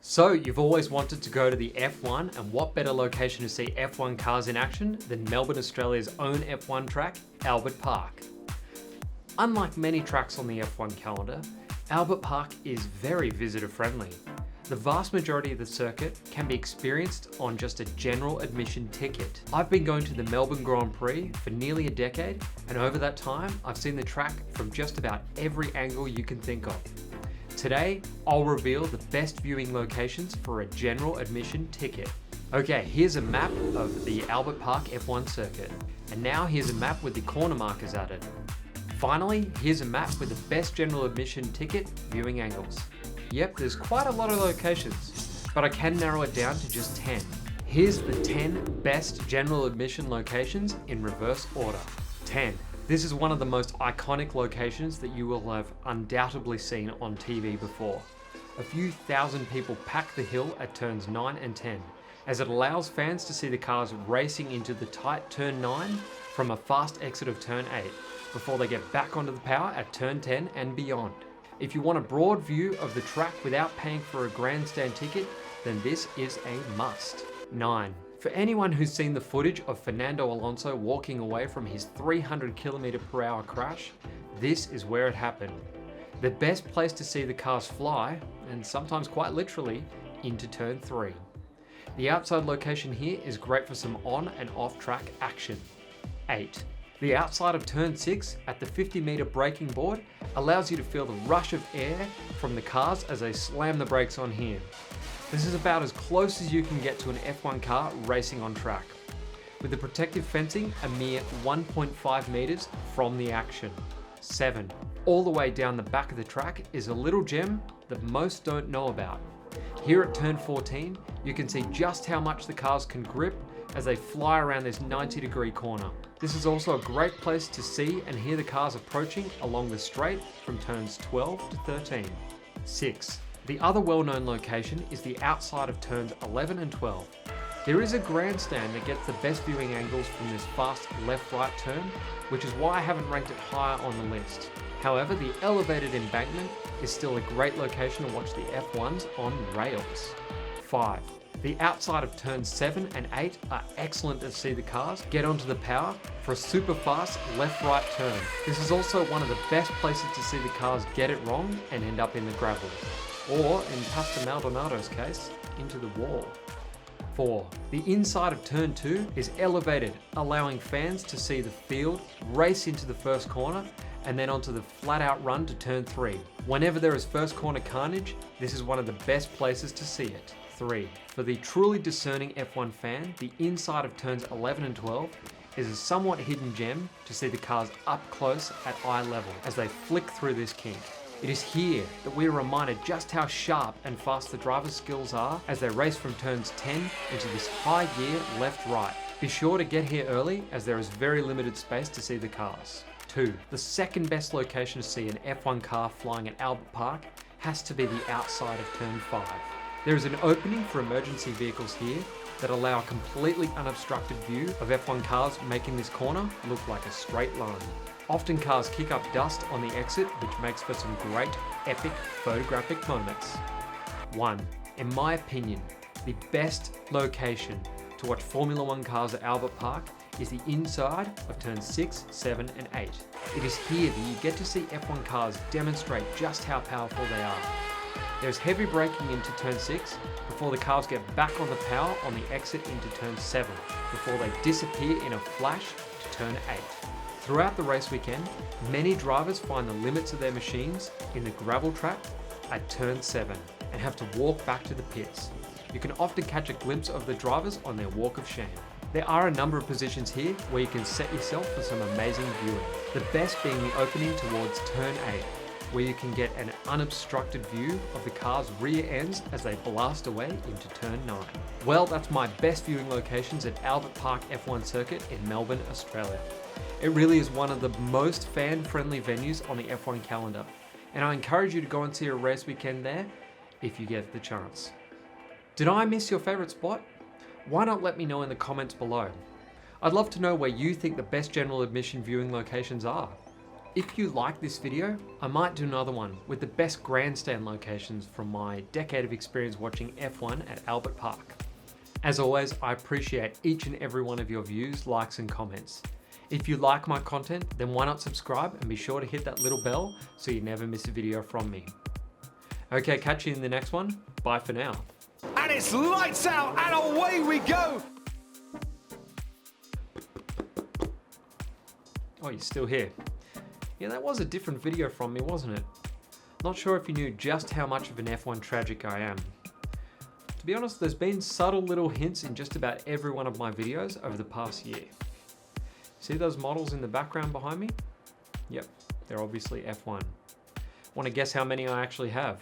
So you've always wanted to go to the F1, and what better location to see F1 cars in action than Melbourne, Australia's own F1 track, Albert Park. Unlike many tracks on the F1 calendar, Albert Park is very visitor friendly. The vast majority of the circuit can be experienced on just a general admission ticket. I've been going to the Melbourne Grand Prix for nearly a decade, and over that time, I've seen the track from just about every angle you can think of. Today, I'll reveal the best viewing locations for a general admission ticket. Okay, here's a map of the Albert Park F1 circuit. And now here's a map with the corner markers added. Finally, here's a map with the best general admission ticket viewing angles. Yep, there's quite a lot of locations, but I can narrow it down to just 10. Here's the 10 best general admission locations in reverse order. 10. This is one of the most iconic locations that you will have undoubtedly seen on TV before. A few thousand people pack the hill at turns 9 and 10, as it allows fans to see the cars racing into the tight turn 9 from a fast exit of turn 8, before they get back onto the power at turn 10 and beyond. If you want a broad view of the track without paying for a grandstand ticket, then this is a must. 9. For anyone who's seen the footage of Fernando Alonso walking away from his 300 km/h crash, this is where it happened. The best place to see the cars fly, and sometimes quite literally, into turn 3. The outside location here is great for some on and off track action. 8. The outside of turn 6 at the 50-meter braking board allows you to feel the rush of air from the cars as they slam the brakes on here. This is about as close as you can get to an F1 car racing on track, with the protective fencing a mere 1.5 meters from the action. 7. All the way down the back of the track is a little gem that most don't know about. Here at turn 14, you can see just how much the cars can grip as they fly around this 90-degree corner. This is also a great place to see and hear the cars approaching along the straight from turns 12 to 13. 6. The other well-known location is the outside of turns 11 and 12. There is a grandstand that gets the best viewing angles from this fast left-right turn, which is why I haven't ranked it higher on the list. However, the elevated embankment is still a great location to watch the F1s on rails. 5. The outside of turns 7 and 8 are excellent to see the cars get onto the power for a super fast left-right turn. This is also one of the best places to see the cars get it wrong and end up in the gravel. Or, in Pastor Maldonado's case, into the wall. 4. The inside of turn 2 is elevated, allowing fans to see the field race into the first corner and then onto the flat-out run to turn 3. Whenever there is first corner carnage, this is one of the best places to see it. 3. For the truly discerning F1 fan, the inside of turns 11 and 12 is a somewhat hidden gem to see the cars up close at eye level as they flick through this kink. It is here that we are reminded just how sharp and fast the driver's skills are as they race from turns 10 into this high gear left-right. Be sure to get here early as there is very limited space to see the cars. 2. The second best location to see an F1 car flying at Albert Park has to be the outside of turn 5. There is an opening for emergency vehicles here that allow a completely unobstructed view of F1 cars, making this corner look like a straight line. Often cars kick up dust on the exit, which makes for some great, epic photographic moments. 1. In my opinion, the best location to watch Formula 1 cars at Albert Park is the inside of turns 6, 7 and 8. It is here that you get to see F1 cars demonstrate just how powerful they are. There's heavy braking into turn 6 before the cars get back on the power on the exit into turn 7, before they disappear in a flash to turn 8. Throughout the race weekend, many drivers find the limits of their machines in the gravel track at turn 7 and have to walk back to the pits. You can often catch a glimpse of the drivers on their walk of shame. There are a number of positions here where you can set yourself for some amazing viewing. The best being the opening towards turn 8, where you can get an unobstructed view of the car's rear ends as they blast away into turn 9. Well, that's my best viewing locations at Albert Park F1 circuit in Melbourne, Australia. It really is one of the most fan-friendly venues on the F1 calendar, and I encourage you to go and see a race weekend there if you get the chance. Did I miss your favourite spot? Why not let me know in the comments below? I'd love to know where you think the best general admission viewing locations are. If you like this video, I might do another one with the best grandstand locations from my decade of experience watching F1 at Albert Park. As always, I appreciate each and every one of your views, likes and comments. If you like my content, then why not subscribe and be sure to hit that little bell so you never miss a video from me. Okay, catch you in the next one. Bye for now. And it's lights out and away we go! Oh, you're still here. Yeah, that was a different video from me, wasn't it? Not sure if you knew just how much of an F1 tragic I am. To be honest, there's been subtle little hints in just about every one of my videos over the past year. See those models in the background behind me? Yep, they're obviously F1. Want to guess how many I actually have?